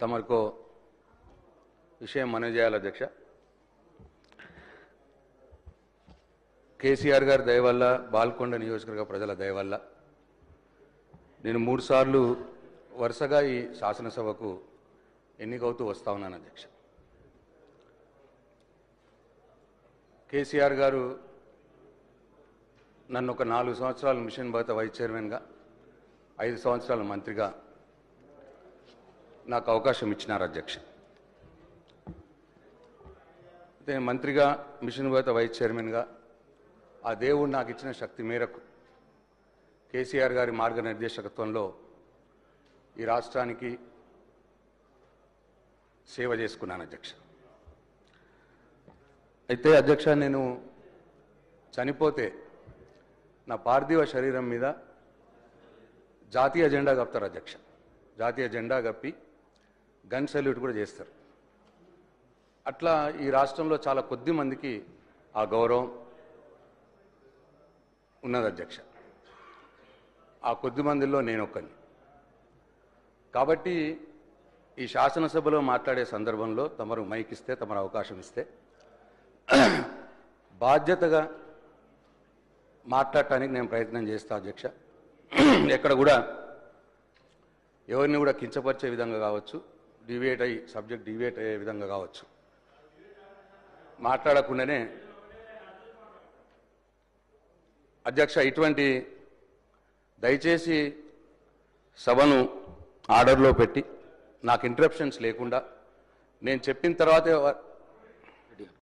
తమకు విషయం మనవి చేయాలి అధ్యక్ష. కేసీఆర్ గారి దయ వల్ల, బాల్కొండ నియోజకవర్గ ప్రజల దయ వల్ల నేను 3 సార్లు వరుసగా ఈ శాసనసభకు ఎన్నికవుతూ వస్తా ఉన్నాను అధ్యక్ష. కేసీఆర్ గారు నన్ను ఒక 4 సంవత్సరాలు మిషన్ భగత వైస్ చైర్మన్గా, 5 సంవత్సరాలు మంత్రిగా నాకు అవకాశం ఇచ్చినారు అధ్యక్ష. అయితే మంత్రిగా, మిషన్ భగత వైస్ చైర్మన్గా ఆ దేవుడు నాకు ఇచ్చిన శక్తి మేరకు కేసీఆర్ గారి మార్గనిర్దేశకత్వంలో ఈ రాష్ట్రానికి సేవ చేసుకున్నాను అధ్యక్ష. అయితే అధ్యక్ష, నేను చనిపోతే నా పార్థివ శరీరం మీద జాతీయ జెండా కప్పుతారు అధ్యక్ష. జాతీయ జెండా కప్పి గన్ సెల్యూట్ కూడా చేస్తారు. అట్లా ఈ రాష్ట్రంలో చాలా కొద్ది మందికి ఆ గౌరవం ఉన్నది అధ్యక్ష. ఆ కొద్ది మందిలో నేను ఒక్కని. కాబట్టి ఈ శాసనసభలో మాట్లాడే సందర్భంలో తమరు మైక్ ఇస్తే, తమరు అవకాశం ఇస్తే బాధ్యతగా మాట్లాడటానికి నేను ప్రయత్నం చేస్తా అధ్యక్ష. ఎక్కడ కూడా ఎవరిని కూడా కించపరిచే విధంగా కావచ్చు, సబ్జెక్ట్ డివేట్ అయ్యే విధంగా కావచ్చు మాట్లాడకుండానే అధ్యక్ష, ఇటువంటి దయచేసి సభను ఆర్డర్లో పెట్టి నాకు ఇంటరప్షన్స్ లేకుండా నేను చెప్పిన తర్వాతే